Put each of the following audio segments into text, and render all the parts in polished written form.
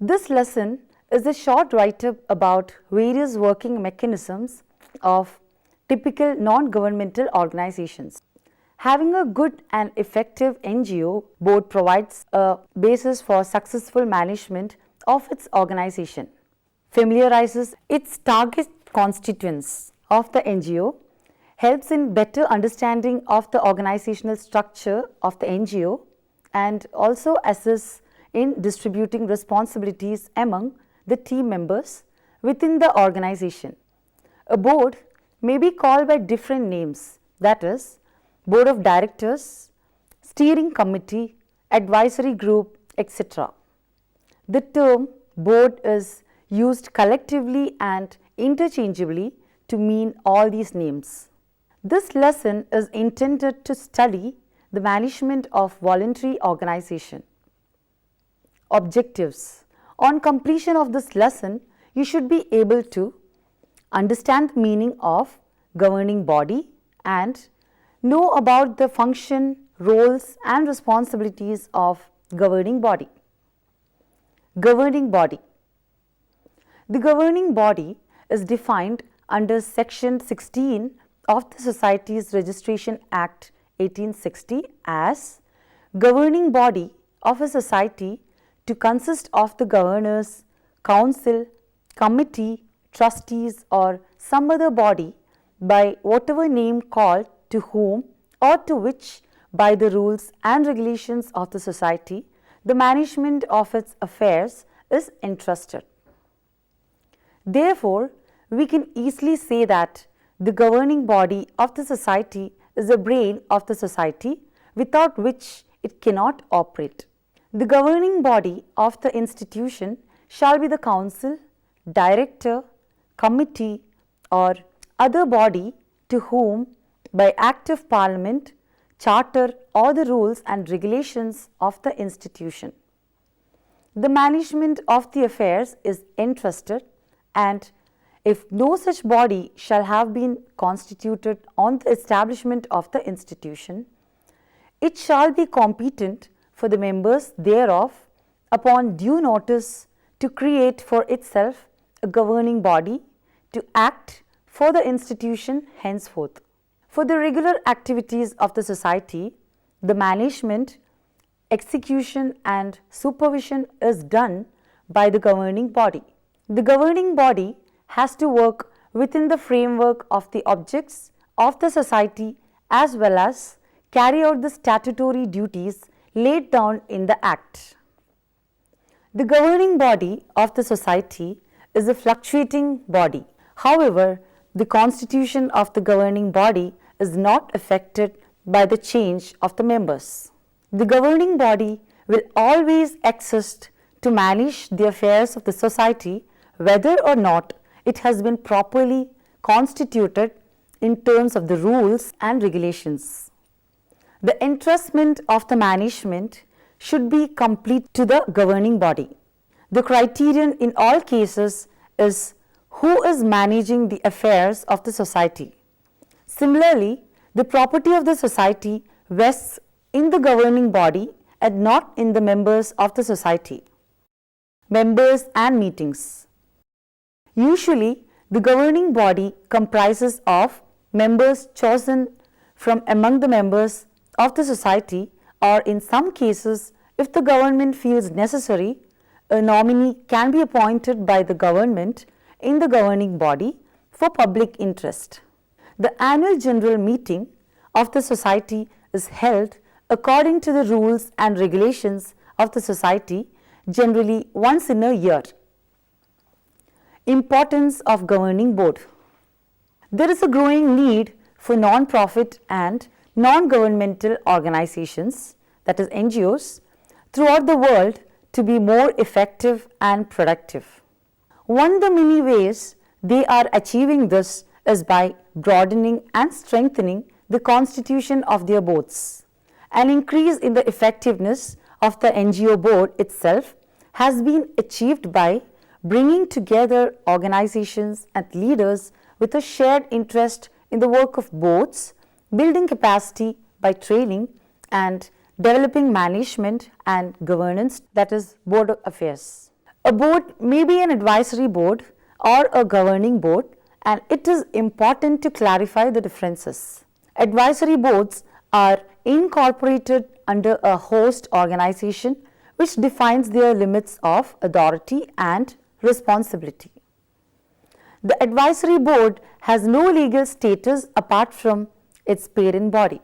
This lesson is a short write-up about various working mechanisms of typical non-governmental organizations. Having a good and effective NGO board provides a basis for successful management of its organization, familiarizes its target constituents of the NGO, helps in better understanding of the organizational structure of the NGO, and also assists in distributing responsibilities among the team members within the organization. A board may be called by different names, that is, Board of Directors, Steering Committee, Advisory Group, etc. The term board is used collectively and interchangeably to mean all these names. This lesson is intended to study the management of voluntary organization. Objectives. On completion of this lesson, you should be able to understand the meaning of governing body and know about the function, roles and responsibilities of governing body. Governing body. The governing body is defined under Section 16 of the Societies Registration Act 1860 as governing body of a society to consist of the governors, council, committee, trustees or some other body by whatever name called to whom or to which by the rules and regulations of the society the management of its affairs is entrusted. Therefore, we can easily say that the governing body of the society is the brain of the society without which it cannot operate. The governing body of the institution shall be the council, director, committee or other body to whom by Act of Parliament, Charter or the rules and regulations of the institution the management of the affairs is entrusted, and if no such body shall have been constituted on the establishment of the institution, it shall be competent for the members thereof upon due notice to create for itself a governing body to act for the institution henceforth. For the regular activities of the society, the management, execution and supervision is done by the governing body. The governing body has to work within the framework of the objects of the society as well as carry out the statutory duties laid down in the Act. The governing body of the society is a fluctuating body. However, the constitution of the governing body is not affected by the change of the members. The governing body will always exist to manage the affairs of the society whether or not it has been properly constituted in terms of the rules and regulations. The entrustment of the management should be complete to the governing body. The criterion in all cases is who is managing the affairs of the society. Similarly, the property of the society vests in the governing body and not in the members of the society. Members and meetings. Usually, the governing body comprises of members chosen from among the members of the society, or in some cases, if the government feels necessary, a nominee can be appointed by the government in the governing body for public interest. The annual general meeting of the society is held according to the rules and regulations of the society, generally once in a year. Importance of governing board. There is a growing need for non-profit and non-governmental organizations, that is NGOs, throughout the world to be more effective and productive. One of the many ways they are achieving this is by broadening and strengthening the constitution of their boards. An increase in the effectiveness of the NGO board itself has been achieved by bringing together organizations and leaders with a shared interest in the work of boards, building capacity by training and developing management and governance, that is board affairs. A board may be an advisory board or a governing board, and it is important to clarify the differences. Advisory boards are incorporated under a host organization which defines their limits of authority and responsibility. The advisory board has no legal status apart from its parent body.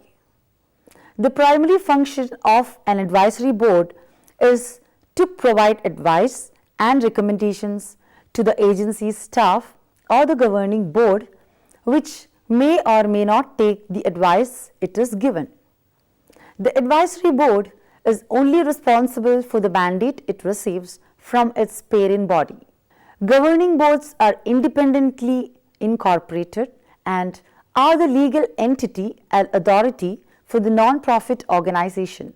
The primary function of an advisory board is to provide advice and recommendations to the agency's staff or the governing board, which may or may not take the advice it is given. The advisory board is only responsible for the mandate it receives from its parent body. Governing boards are independently incorporated and are the legal entity and authority for the non-profit organization.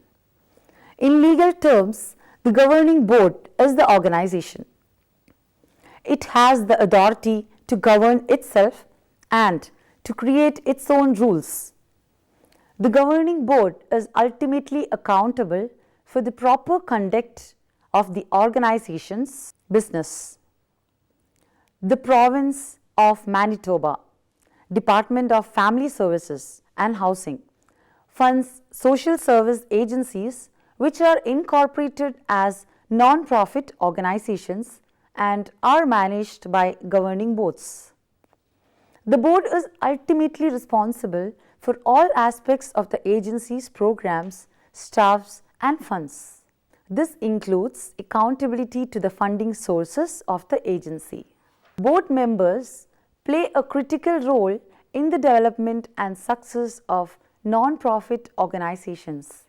In legal terms, the governing board is the organization. It has the authority to govern itself and to create its own rules. The governing board is ultimately accountable for the proper conduct of the organization's business. The Province of Manitoba, Department of Family Services and Housing, funds social service agencies which are incorporated as non-profit organizations and are managed by governing boards. The board is ultimately responsible for all aspects of the agency's programs, staffs, and funds. This includes accountability to the funding sources of the agency. Board members play a critical role in the development and success of non-profit organizations.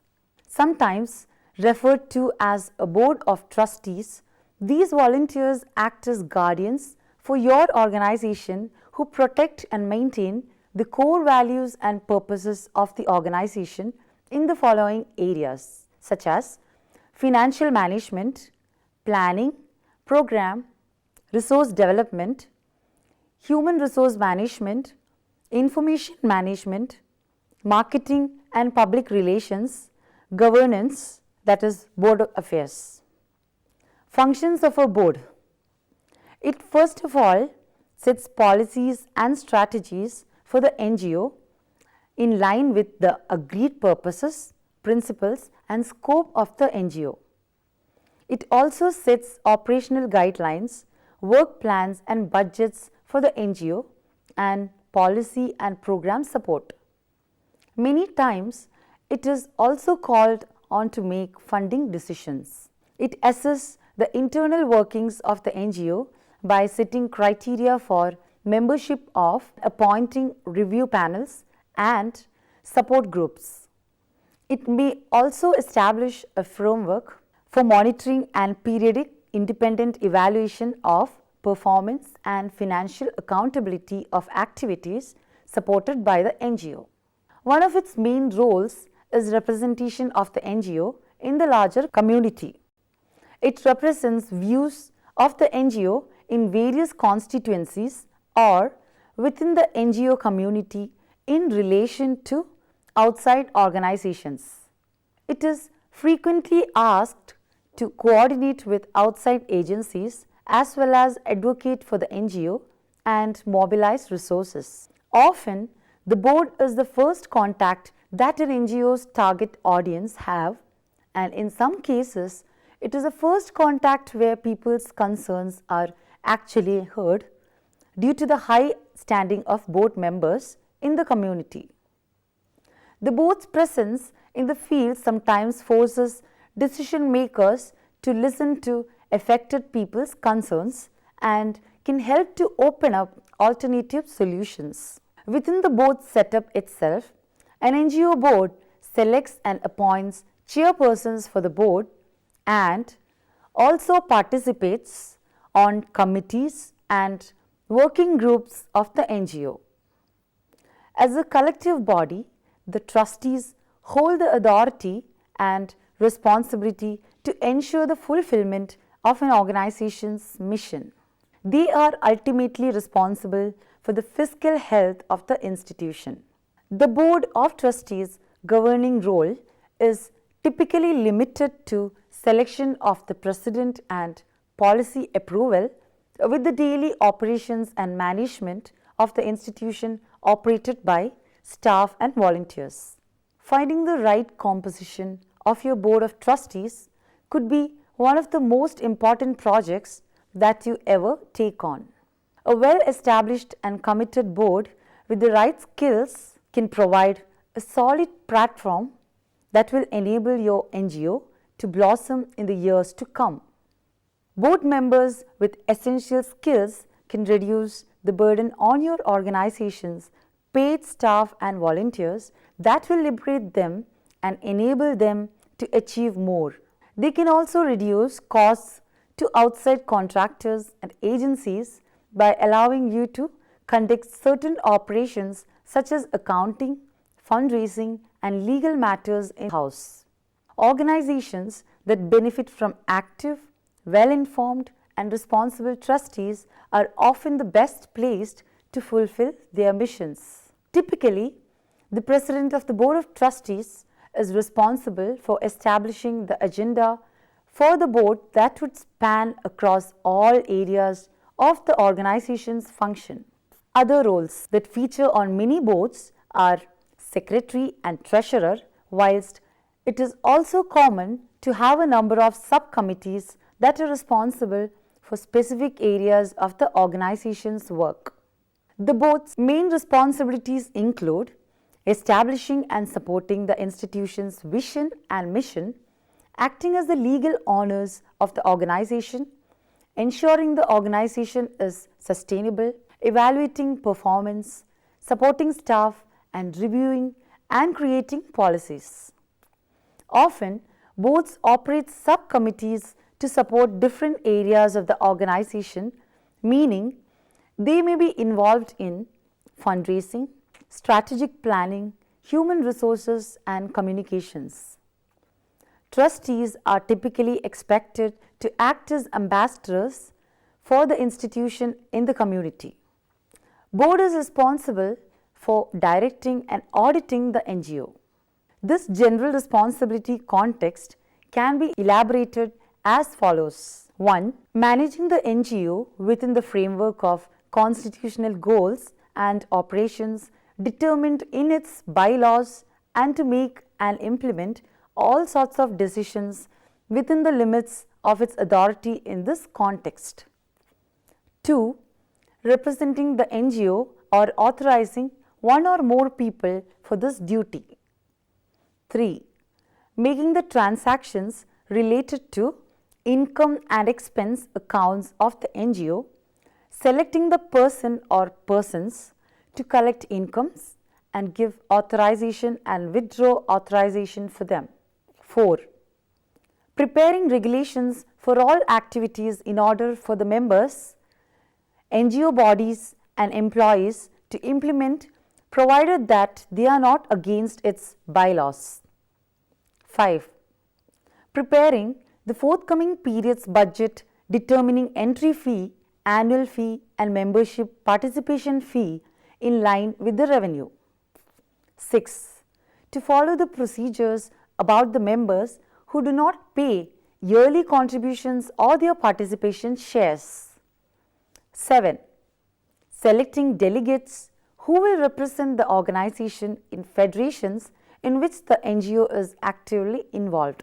Sometimes referred to as a board of trustees, these volunteers act as guardians for your organization who protect and maintain the core values and purposes of the organization in the following areas, such as financial management, planning, program, resource development, human resource management, information management, marketing and public relations, governance, that is board affairs. Functions of a board. It first of all sets policies and strategies for the NGO in line with the agreed purposes, principles and scope of the NGO. It also sets operational guidelines, work plans and budgets for the NGO and policy and program support. Many times it is also called on to make funding decisions. It assesses the internal workings of the NGO by setting criteria for membership of appointing review panels and support groups. It may also establish a framework for monitoring and periodic independent evaluation of performance and financial accountability of activities supported by the NGO. One of its main roles is representation of the NGO in the larger community. It represents views of the NGO in various constituencies or within the NGO community in relation to outside organizations. It is frequently asked to coordinate with outside agencies as well as advocate for the NGO and mobilize resources. Often, the board is the first contact that an NGO's target audience have, and in some cases, it is the first contact where people's concerns are actually heard due to the high standing of board members in the community. The board's presence in the field sometimes forces decision makers to listen to affected people's concerns and can help to open up alternative solutions. Within the board setup itself, an NGO board selects and appoints chairpersons for the board and also participates on committees and working groups of the NGO. As a collective body, the trustees hold the authority and responsibility to ensure the fulfillment of an organization's mission. They are ultimately responsible for the fiscal health of the institution. The Board of Trustees' governing role is typically limited to selection of the president and policy approval with the daily operations and management of the institution operated by staff and volunteers. Finding the right composition of your board of trustees could be one of the most important projects that you ever take on. A well-established and committed board with the right skills can provide a solid platform that will enable your NGO to blossom in the years to come. Board members with essential skills can reduce the burden on your organization's paid staff and volunteers that will liberate them and enable them to achieve more. They can also reduce costs to outside contractors and agencies by allowing you to conduct certain operations such as accounting, fundraising, and legal matters in-house. Organizations that benefit from active, well-informed, and responsible trustees are often the best placed to fulfill their missions. Typically, the President of the Board of Trustees is responsible for establishing the agenda for the board that would span across all areas of the organization's function. Other roles that feature on many boards are Secretary and Treasurer, whilst it is also common to have a number of subcommittees that are responsible for specific areas of the organization's work. The board's main responsibilities include establishing and supporting the institution's vision and mission, acting as the legal owners of the organization, ensuring the organization is sustainable, evaluating performance, supporting staff, and reviewing and creating policies. Often, boards operate subcommittees to support different areas of the organization, meaning they may be involved in fundraising, strategic planning, human resources, and communications. Trustees are typically expected to act as ambassadors for the institution in the community. Board is responsible for directing and auditing the NGO. This general responsibility context can be elaborated as follows. 1. Managing the NGO within the framework of constitutional goals and operations determined in its bylaws and to make and implement all sorts of decisions within the limits of its authority in this context. 2. Representing the NGO or authorizing one or more people for this duty. 3. Making the transactions related to income and expense accounts of the NGO, selecting the person or persons to collect incomes and give authorization and withdraw authorization for them. 4. Preparing regulations for all activities in order for the members, NGO bodies and employees to implement, provided that they are not against its bylaws. 5. Preparing the forthcoming period's budget, determining entry fee, annual fee, and membership participation fee in line with the revenue. 6. To follow the procedures about the members who do not pay yearly contributions or their participation shares. 7. Selecting delegates who will represent the organization in federations in which the NGO is actively involved.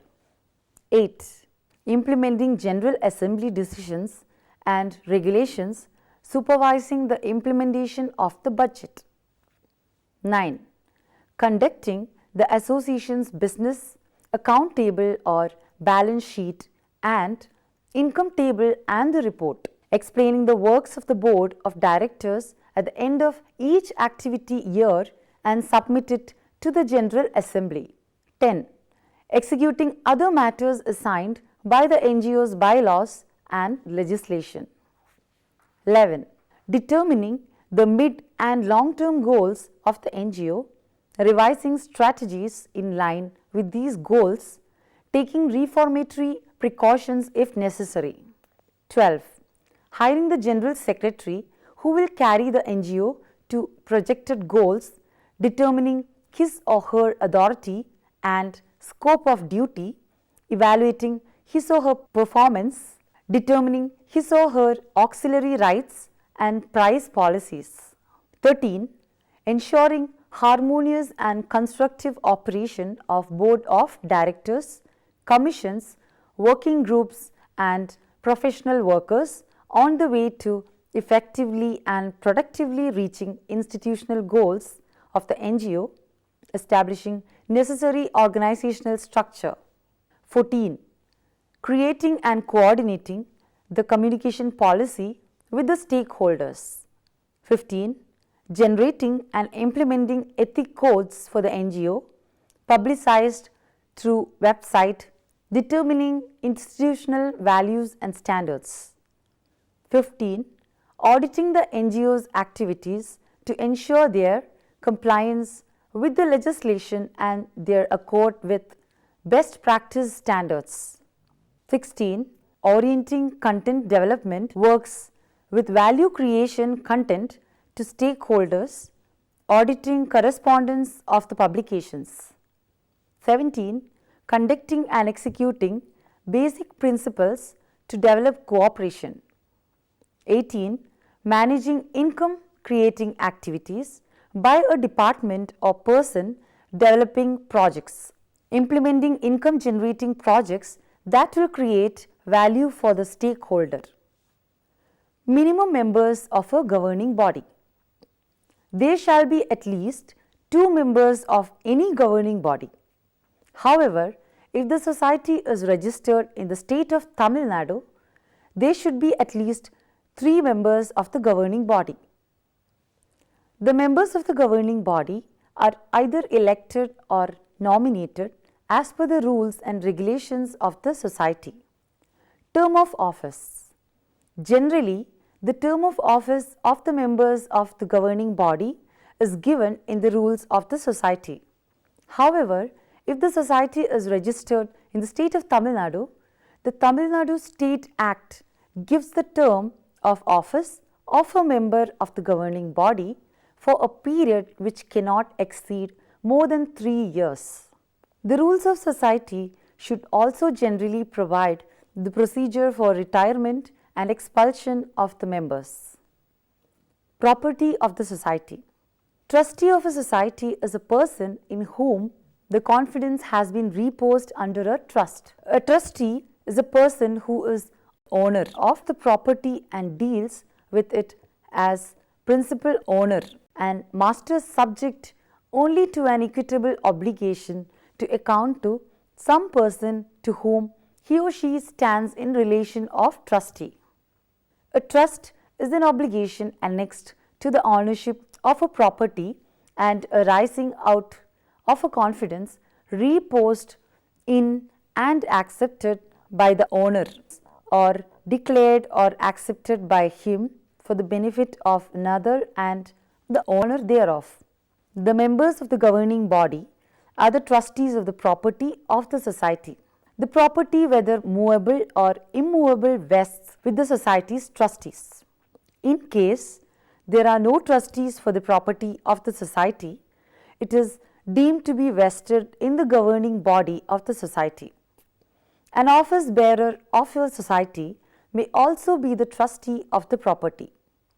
8. Implementing General Assembly decisions and regulations, supervising the implementation of the budget. 9. Conducting the association's business, account table or balance sheet and income table and the report, explaining the works of the board of directors at the end of each activity year and submit it to the General Assembly. 10. Executing other matters assigned by the NGO's bylaws and legislation. 11. Determining the mid and long-term goals of the NGO, revising strategies in line with these goals, taking reformatory precautions if necessary. 12. Hiring the General Secretary who will carry the NGO to projected goals, determining his or her authority and scope of duty, evaluating his or her performance, determining his or her auxiliary rights and price policies. 13. Ensuring harmonious and constructive operation of board of directors, commissions, working groups and professional workers on the way to effectively and productively reaching institutional goals of the NGO, establishing necessary organizational structure. 14. Creating and coordinating the communication policy with the stakeholders. 15. Generating and implementing ethic codes for the NGO, publicized through website, determining institutional values and standards. 15. Auditing the NGO's activities to ensure their compliance with the legislation and their accord with best practice standards. 16. Orienting content development works with value creation content to stakeholders, auditing correspondence of the publications. 17. Conducting and executing basic principles to develop cooperation. 18. Managing income creating activities by a department or person developing projects, implementing income generating projects that will create value for the stakeholder. Minimum members of a governing body. There shall be at least 2 members of any governing body. However, if the society is registered in the state of Tamil Nadu, there should be at least 3 members of the governing body. The members of the governing body are either elected or nominated as per the rules and regulations of the society. Term of office. Generally, the term of office of the members of the governing body is given in the rules of the society. However, if the society is registered in the state of Tamil Nadu, the Tamil Nadu State Act gives the term of office of a member of the governing body for a period which cannot exceed more than 3 years. The rules of society should also generally provide the procedure for retirement and expulsion of the members. Property of the society. Trustee of a society is a person in whom the confidence has been reposed under a trust. A trustee is a person who is owner of the property and deals with it as principal owner and master, subject only to an equitable obligation to account to some person to whom he or she stands in relation of trustee. A trust is an obligation annexed to the ownership of a property and arising out of a confidence reposed in and accepted by the owner or declared or accepted by him for the benefit of another and the owner thereof. The members of the governing body are the trustees of the property of the society. The property, whether movable or immovable, vests with the society's trustees. In case there are no trustees for the property of the society, it is deemed to be vested in the governing body of the society. An office bearer of a society may also be the trustee of the property.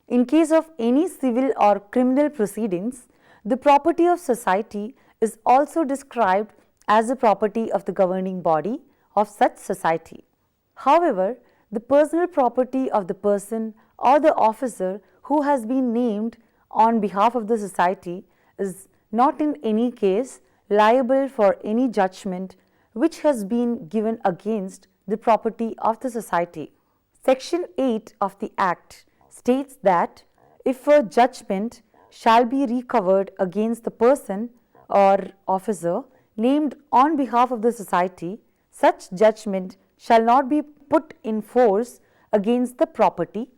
In case of any civil or criminal proceedings, the property of society is also described as the property of the governing body of such society. However, the personal property of the person or the officer who has been named on behalf of the society is not in any case liable for any judgment which has been given against the property of the society. Section 8 of the Act states that if a judgment shall be recovered against the person or officer named on behalf of the society, such judgment shall not be put in force against the property,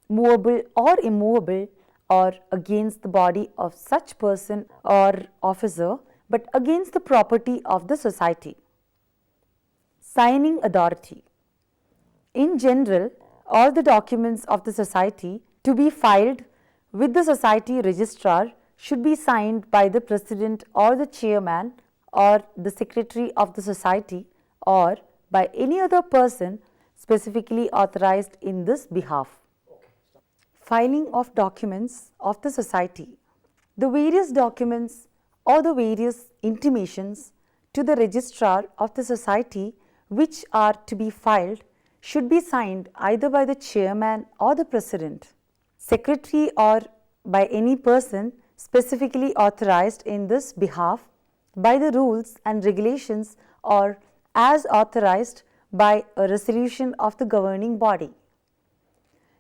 movable or immovable, or against the body of such person or officer, but against the property of the society. Signing authority. In general, all the documents of the society to be filed with the society registrar should be signed by the president or the chairman or the secretary of the society or by any other person specifically authorized in this behalf. Filing of documents of the society. The various documents or the various intimations to the registrar of the society which are to be filed should be signed either by the chairman or the president, secretary, or by any person specifically authorized in this behalf by the rules and regulations or as authorized by a resolution of the governing body.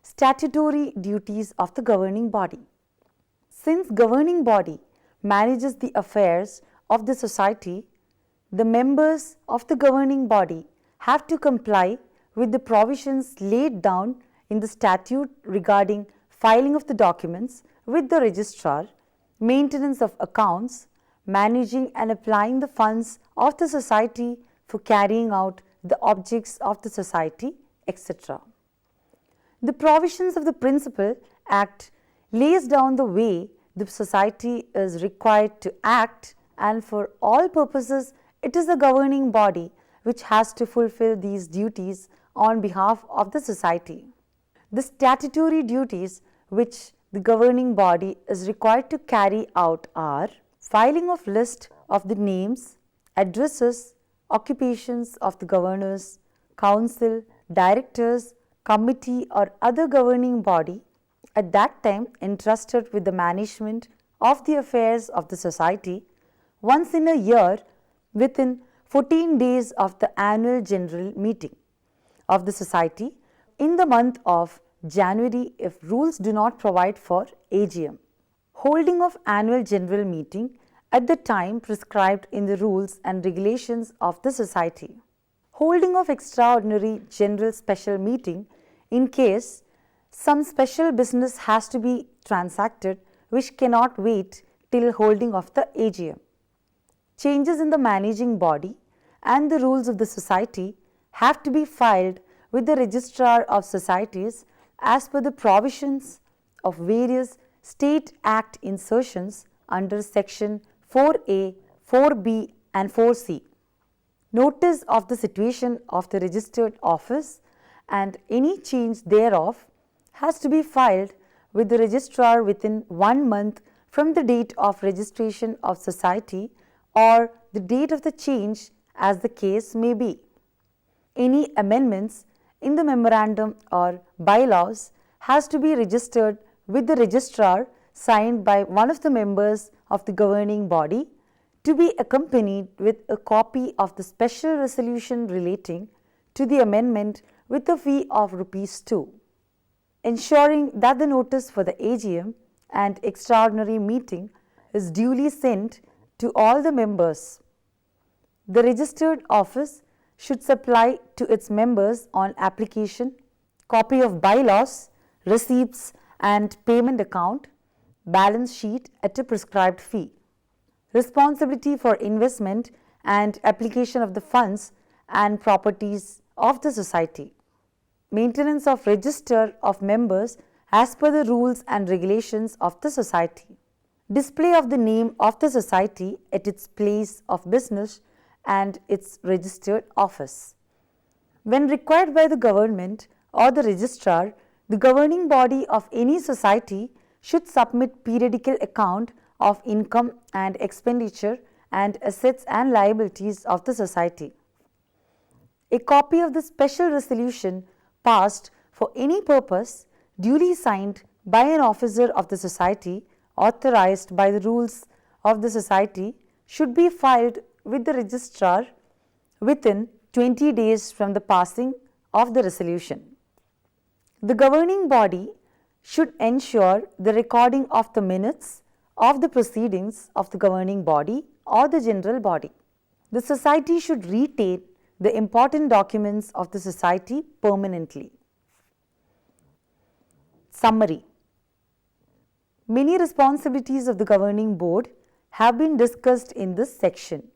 Statutory duties of the governing body. Since governing body manages the affairs of the society, the members of the governing body have to comply with the provisions laid down in the statute regarding filing of the documents with the registrar, maintenance of accounts, managing and applying the funds of the society for carrying out the objects of the society, etc. The provisions of the Principal Act lays down the way the society is required to act, and for all purposes it is the governing body which has to fulfill these duties on behalf of the society. The statutory duties which the governing body is required to carry out are filing of list of the names, addresses, occupations of the governors, council, directors, committee or other governing body at that time entrusted with the management of the affairs of the society once in a year within 14 days of the annual general meeting of the society in the month of January if rules do not provide for AGM. Holding of annual general meeting at the time prescribed in the rules and regulations of the society. Holding of extraordinary general special meeting in case some special business has to be transacted which cannot wait till holding of the AGM. Changes in the managing body and the rules of the society have to be filed with the registrar of societies as per the provisions of various State Act insertions under section 4A, 4B and 4C. Notice of the situation of the registered office and any change thereof has to be filed with the registrar within 1 month from the date of registration of society or the date of the change as the case may be. Any amendments in the memorandum or bylaws has to be registered with the registrar signed by one of the members of the governing body to be accompanied with a copy of the special resolution relating to the amendment with a fee of ₹2, ensuring that the notice for the AGM and extraordinary meeting is duly sent to all the members. The registered office should supply to its members on application copy of bylaws, receipts and payment account, balance sheet at a prescribed fee. Responsibility for investment and application of the funds and properties of the society. Maintenance of register of members as per the rules and regulations of the society. Display of the name of the society at its place of business and its registered office. When required by the government or the registrar, the governing body of any society should submit periodical account of income and expenditure and assets and liabilities of the society. A copy of the special resolution passed for any purpose duly signed by an officer of the society authorized by the rules of the society should be filed with the registrar within 20 days from the passing of the resolution. The governing body should ensure the recording of the minutes of the proceedings of the governing body or the general body. The society should retain the important documents of the society permanently. Summary. Many responsibilities of the governing board have been discussed in this section.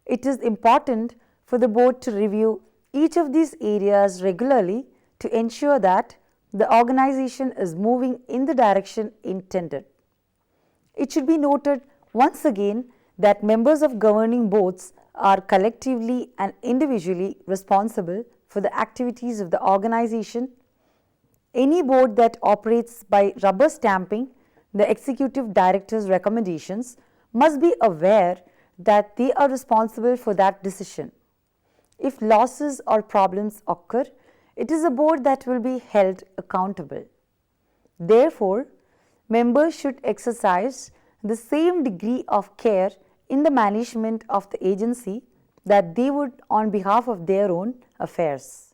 It is important for the board to review each of these areas regularly to ensure that the organization is moving in the direction intended. It should be noted once again that members of governing boards are collectively and individually responsible for the activities of the organization. Any board that operates by rubber stamping the executive director's recommendations must be aware that they are responsible for that decision. If losses or problems occur, it is the board that will be held accountable. Therefore, members should exercise the same degree of care in the management of the agency that they would on behalf of their own affairs.